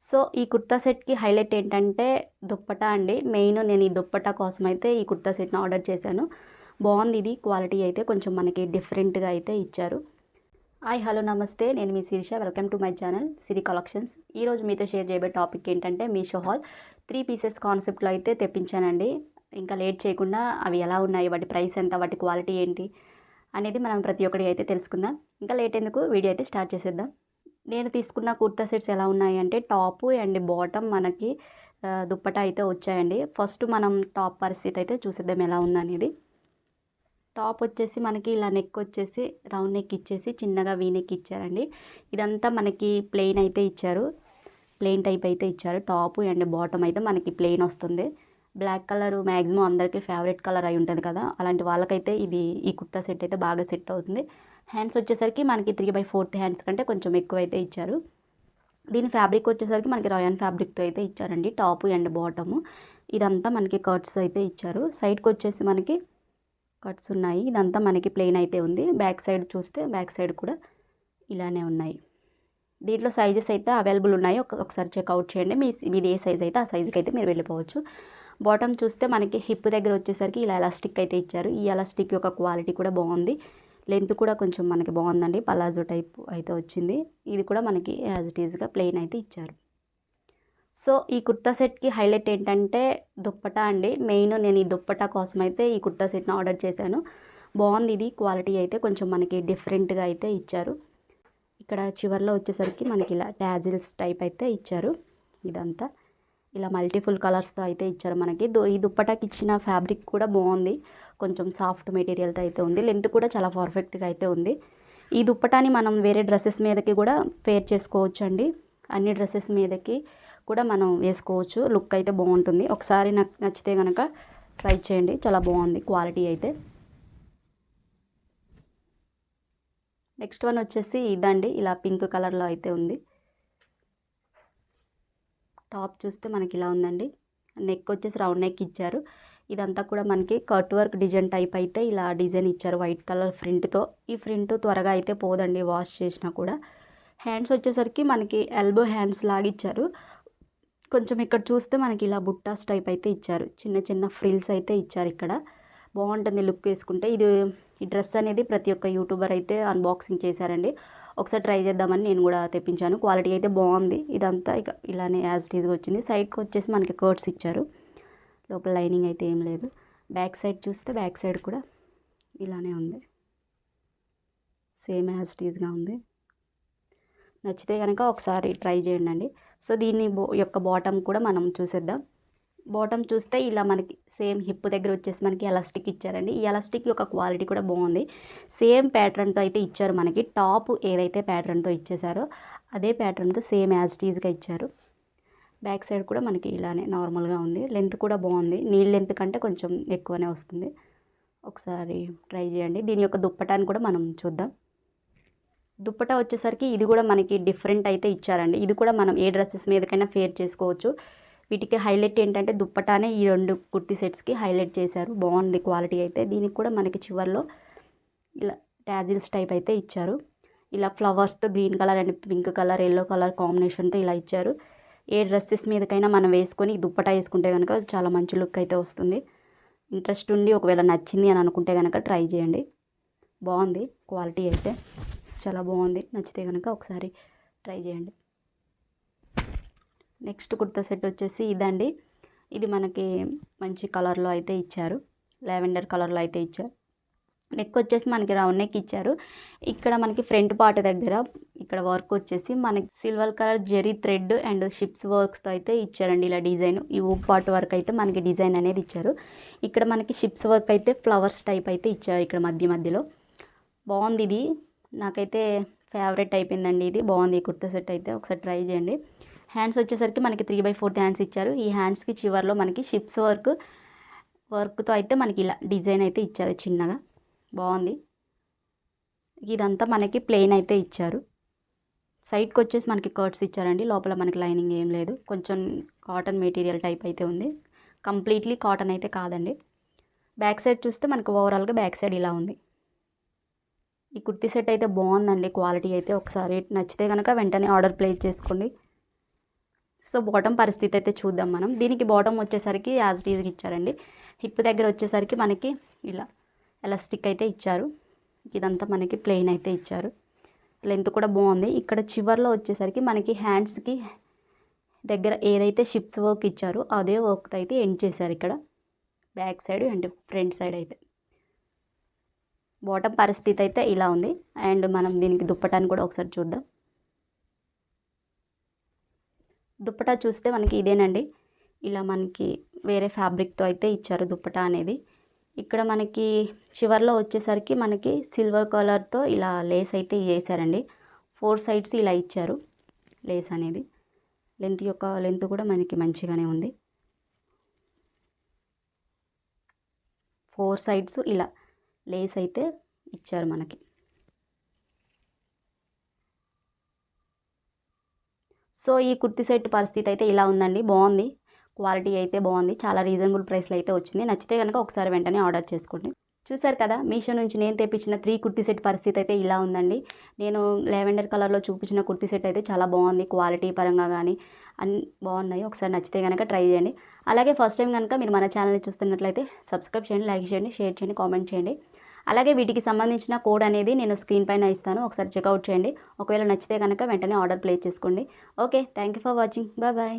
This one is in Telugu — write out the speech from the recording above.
సో ఈ కుర్తా సెట్‌కి హైలైట్ ఏంటంటే దుప్పటా అండి. మెయిన్ నేను ఈ దుప్పటా కోసమైతే ఈ కుర్తా సెట్‌ని ఆర్డర్ చేశాను. బాగుంది ఇది. క్వాలిటీ అయితే కొంచెం మనకి డిఫరెంట్‌గా అయితే ఇచ్చారు. హాయ్ హలో నమస్తే, నేను మీ Sirisha. Welcome to my channel Siri collections. ఈరోజు మీతో షేర్ చేయబోయే టాపిక్ ఏంటంటే మీషో హాల్ 3 పీసెస్ కాన్సెప్ట్లో అయితే తెప్పించానండి. ఇంకా లేట్ చేయకుండా అవి ఎలా ఉన్నాయి, వాటి ప్రైస్ ఎంత, వాటి క్వాలిటీ ఏంటి అనేది మనం ప్రతి ఒక్కటి అయితే తెలుసుకుందాం. ఇంకా లేట్ ఎందుకు, వీడియో అయితే స్టార్ట్ చేసేద్దాం. నేను తీసుకున్న కుర్తా సెట్స్ ఎలా ఉన్నాయి అంటే టాప్ అండ్ బాటమ్ మనకి దుప్పటా అయితే వచ్చాయండి. ఫస్ట్ మనం టాప్ పరిస్థితి అయితే చూసేద్దాం ఎలా ఉందనేది. టాప్ వచ్చేసి మనకి ఇలా నెక్ వచ్చేసి రౌండ్ నెక్ ఇచ్చేసి చిన్నగా వీ నెక్ ఇచ్చారండి. ఇదంతా మనకి ప్లెయిన్ అయితే ఇచ్చారు, ప్లెయిన్ టైప్ అయితే ఇచ్చారు. టాప్ అండ్ బాటమ్ అయితే మనకి ప్లెయిన్ వస్తుంది. బ్లాక్ కలర్ మ్యాక్సిమం అందరికీ ఫేవరెట్ కలర్ అయి ఉంటుంది కదా, అలాంటి వాళ్ళకైతే ఈ కుర్తా సెట్ అయితే బాగా సెట్ అవుతుంది. హ్యాండ్స్ వచ్చేసరికి మనకి 3/4 హ్యాండ్స్ కంటే కొంచెం ఎక్కువ అయితే ఇచ్చారు. దీని ఫ్యాబ్రిక్ వచ్చేసరికి మనకి రాయన్ ఫ్యాబ్రిక్తో అయితే ఇచ్చారండి. టాప్ అండ్ బాటము ఇదంతా మనకి కట్స్ అయితే ఇచ్చారు. సైడ్కి వచ్చేసి మనకి కట్స్ ఉన్నాయి. ఇదంతా మనకి ప్లెయిన్ అయితే ఉంది. బ్యాక్ సైడ్ చూస్తే బ్యాక్ సైడ్ కూడా ఇలానే ఉన్నాయి. దీంట్లో సైజెస్ అయితే అవైలబుల్ ఉన్నాయి. ఒకసారి చెక్అవుట్ చేయండి. మీది ఏ సైజ్ అయితే ఆ సైజుకి అయితే మీరు వెళ్ళిపోవచ్చు. బాటమ్ చూస్తే మనకి హిప్ దగ్గర వచ్చేసరికి ఇలా ఎలాస్టిక్ అయితే ఇచ్చారు. ఈ ఎలాస్టిక్ యొక్క క్వాలిటీ కూడా బాగుంది. లెంత్ కూడా కొంచెం మనకి బాగుందండి. పలాజో టైప్ అయితే వచ్చింది. ఇది కూడా మనకి యాజ్ ఇట్ ఈజ్గా ప్లెయిన్ అయితే ఇచ్చారు. సో ఈ కుర్తా సెట్కి హైలైట్ ఏంటంటే దుప్పటా అండి. మెయిన్ నేను ఈ దుప్పటా కోసం అయితే ఈ కుర్తా సెట్ని ఆర్డర్ చేశాను. బాగుంది ఇది. క్వాలిటీ అయితే కొంచెం మనకి డిఫరెంట్గా అయితే ఇచ్చారు. ఇక్కడ చివర్లో వచ్చేసరికి మనకి ఇలా టాజిల్స్ టైప్ అయితే ఇచ్చారు. ఇదంతా ఇలా మల్టిపుల్ కలర్స్తో అయితే ఇచ్చారు మనకి. ఈ దుప్పటాకి ఇచ్చిన ఫ్యాబ్రిక్ కూడా బాగుంది. కొంచెం సాఫ్ట్ మెటీరియల్తో అయితే ఉంది. లెంత్ కూడా చాలా పర్ఫెక్ట్గా అయితే ఉంది. ఈ దుప్పటాని మనం వేరే డ్రెస్సెస్ మీదకి కూడా పేర్ చేసుకోవచ్చు అండి. అన్ని డ్రెస్సెస్ మీదకి కూడా మనం వేసుకోవచ్చు. లుక్ అయితే బాగుంటుంది. ఒకసారి నాకు నచ్చితే కనుక ట్రై చేయండి. చాలా బాగుంది క్వాలిటీ అయితే. నెక్స్ట్ వన్ వచ్చేసి ఇదండి. ఇలా పింక్ కలర్లో అయితే ఉంది. టాప్ చూస్తే మనకి ఇలా ఉందండి. నెక్ వచ్చేసి రౌండ్ నెక్ ఇచ్చారు. ఇదంతా కూడా మనకి కట్ వర్క్ డిజైన్ టైప్ అయితే ఇలా డిజైన్ ఇచ్చారు వైట్ కలర్ ప్రింట్తో. ఈ ప్రింట్ త్వరగా అయితే పోదండి వాష్ చేసినా కూడా. హ్యాండ్స్ వచ్చేసరికి మనకి ఎల్బో హ్యాండ్స్ లాగా ఇచ్చారు. కొంచెం ఇక్కడ చూస్తే మనకి ఇలా బుట్టాస్ టైప్ అయితే ఇచ్చారు. చిన్న చిన్న ఫ్రిల్స్ అయితే ఇచ్చారు. ఇక్కడ బాగుంటుంది లుక్ వేసుకుంటే. ఈ డ్రెస్ అనేది ప్రతి ఒక్క యూట్యూబర్ అయితే అన్బాక్సింగ్ చేశారండి. ఒకసారి ట్రై చేద్దామని నేను కూడా తెప్పించాను. క్వాలిటీ అయితే బాగుంది. ఇదంతా ఇక ఇలానే యాజ్ ఇట్ ఈజ్గా వచ్చింది. సైడ్కి వచ్చేసి మనకి కర్ట్స్ ఇచ్చారు. లోపల లైనింగ్ అయితే ఏం లేదు. బ్యాక్ సైడ్ చూస్తే బ్యాక్ సైడ్ కూడా ఇలానే ఉంది. సేమ్ యాజ్ ఇట్ ఈజ్గా ఉంది. నచ్చితే కనుక ఒకసారి ట్రై చేయండి. సో దీన్ని యొక్క బాటమ్ కూడా మనం చూసేద్దాం. బాటమ్ చూస్తే ఇలా మనకి సేమ్ హిప్ దగ్గర వచ్చేసి మనకి ఎలాస్టిక్ ఇచ్చారండి. ఈ ఎలాస్టిక్ యొక్క క్వాలిటీ కూడా బాగుంది. సేమ్ ప్యాటర్న్తో అయితే ఇచ్చారు మనకి. టాప్ ఏదైతే ప్యాటర్న్తో ఇచ్చేసారో అదే ప్యాటర్న్తో సేమ్ యాజ్ ఇట్ ఈజ్గా ఇచ్చారు. బ్యాక్ సైడ్ కూడా మనకి ఇలానే నార్మల్గా ఉంది. లెంత్ కూడా బాగుంది. నీళ్ళ లెంత్ కంటే కొంచెం ఎక్కువనే వస్తుంది. ఒకసారి ట్రై చేయండి. దీని యొక్క దుప్పటాన్ని కూడా మనం చూద్దాం. దుప్పటా వచ్చేసరికి ఇది కూడా మనకి డిఫరెంట్ అయితే ఇచ్చారండి. ఇది కూడా మనం ఏ డ్రెస్సెస్ మీదకైనా ఫేర్ చేసుకోవచ్చు. వీటికి హైలైట్ ఏంటంటే దుప్పటానే ఈ 2 కుర్తీ సెట్స్కి హైలైట్ చేశారు. బాగుంది క్వాలిటీ అయితే. దీనికి కూడా మనకి చివర్లో ఇలా టాజిల్స్ టైప్ అయితే ఇచ్చారు. ఇలా ఫ్లవర్స్తో green colour and pink colour yellow colour కాంబినేషన్తో ఇలా ఇచ్చారు. ఏ డ్రెస్సెస్ మీదకైనా మనం వేసుకొని దుప్పటా వేసుకుంటే కనుక చాలా మంచి లుక్ అయితే వస్తుంది. ఇంట్రెస్ట్ ఉండి ఒకవేళ నచ్చింది అని అనుకుంటే కనుక ట్రై చేయండి. బాగుంది క్వాలిటీ అయితే చాలా బాగుంది. నచ్చితే కనుక ఒకసారి ట్రై చేయండి. నెక్స్ట్ కుర్తా సెట్ వచ్చేసి ఇదండి. ఇది మనకి మంచి కలర్లో అయితే ఇచ్చారు. లావెండర్ కలర్లో అయితే ఇచ్చారు. నెక్ వచ్చేసి మనకి రౌండ్ నెక్ ఇచ్చారు. ఇక్కడ మనకి ఫ్రంట్ పార్ట్ దగ్గర ఇక్కడ వర్క్ వచ్చేసి మనకి silver colour zari thread and ships వర్క్స్తో అయితే ఇచ్చారండి. ఇలా డిజైన్ ఈ ఊప్ పార్ట్ వర్క్ అయితే మనకి డిజైన్ అనేది ఇచ్చారు. ఇక్కడ మనకి షిప్స్ వర్క్ అయితే ఫ్లవర్స్ టైప్ అయితే ఇచ్చారు ఇక్కడ మధ్యలో. బాగుంది ఇది. నాకైతే ఫేవరెట్ అయిపోయిందండి ఇది. బాగుంది ఈ కుర్తా సెట్ అయితే. ఒకసారి ట్రై చేయండి. హ్యాండ్స్ వచ్చేసరికి మనకి 3/4 హ్యాండ్స్ ఇచ్చారు. ఈ హ్యాండ్స్కి చివర్లో మనకి షిప్స్ వర్క్తో అయితే మనకి ఇలా డిజైన్ అయితే ఇచ్చారు చిన్నగా. బాగుంది. ఇదంతా మనకి ప్లెయిన్ అయితే ఇచ్చారు. సైడ్కి వచ్చేసి మనకి కర్ట్స్ ఇచ్చారండి. లోపల మనకి లైనింగ్ ఏం లేదు. కొంచెం కాటన్ మెటీరియల్ టైప్ అయితే ఉంది. కంప్లీట్లీ కాటన్ అయితే కాదండి. బ్యాక్ సైడ్ చూస్తే మనకి ఓవరాల్గా బ్యాక్ సైడ్ ఇలా ఉంది. ఈ కుర్తీ సెట్ అయితే బాగుందండి క్వాలిటీ అయితే. ఒకసారి నచ్చితే కనుక వెంటనే ఆర్డర్ ప్లేస్ చేసుకోండి. సో బాటమ్ పరిస్థితి అయితే చూద్దాం మనం. దీనికి బాటమ్ వచ్చేసరికి యాజ్ ఇట్ ఈజ్గా ఇచ్చారండి. హిప్ దగ్గర వచ్చేసరికి మనకి ఇలా ఎలాస్టిక్ అయితే ఇచ్చారు. ఇదంతా మనకి ప్లెయిన్ అయితే ఇచ్చారు. లెంత్ కూడా బాగుంది. ఇక్కడ చివర్లో వచ్చేసరికి మనకి హ్యాండ్స్కి దగ్గర ఏదైతే షిప్స్ వర్క్ ఇచ్చారో అదే వర్క్ అయితే ఎండ్ చేశారు ఇక్కడ back side and front side అయితే. బాటమ్ పరిస్థితి అయితే ఇలా ఉంది. అండ్ మనం దీనికి దుప్పటాన్ని కూడా ఒకసారి చూద్దాం. దుప్పటా చూస్తే మనకి ఇదేనండి. ఇలా మనకి వేరే ఫ్యాబ్రిక్తో అయితే ఇచ్చారు దుప్పటా అనేది. ఇక్కడ మనకి చివర్లో వచ్చేసరికి మనకి సిల్వర్ కలర్తో ఇలా లేస్ అయితే వేసారండి. 4 సైడ్స్ ఇలా ఇచ్చారు లేస్ అనేది. లెంత్ కూడా మనకి మంచిగానే ఉంది. 4 సైడ్స్ ఇలా లేస్ అయితే ఇచ్చారు మనకి. సో ఈ కుర్తీ సెట్ పరిస్థితి అయితే ఇలా ఉందండి. బాగుంది, క్వాలిటీ అయితే బాగుంది. చాలా రీజనబుల్ ప్రైస్లో అయితే వచ్చింది. నచ్చితే కనుక ఒకసారి వెంటనే ఆర్డర్ చేసుకోండి. చూసారు కదా, మీషో నుంచి నేను తెప్పించిన 3 కుర్తీ సెట్ పరిస్థితి అయితే ఇలా ఉందండి. నేను లావెండర్ కలర్లో చూపించిన కుర్తీ సెట్ అయితే చాలా బాగుంది. క్వాలిటీ పరంగా కానీ అన్ని బాగున్నాయి. ఒకసారి నచ్చితే కనుక ట్రై చేయండి. అలాగే ఫస్ట్ టైం కనుక మీరు మన ఛానల్ని చూస్తున్నట్లయితే సబ్స్క్రైబ్ చేయండి, లైక్ చేయండి, షేర్ చేయండి, కామెంట్ చేయండి. అలాగే వీటికి సంబంధించిన కోడ్ అనేది నేను స్క్రీన్ పైన ఇస్తాను. ఒకసారి చెక్అవుట్ చేయండి. ఒకవేళ నచ్చితే కనుక వెంటనే ఆర్డర్ ప్లేస్ చేసుకోండి. Okay, thank you for watching. Bye.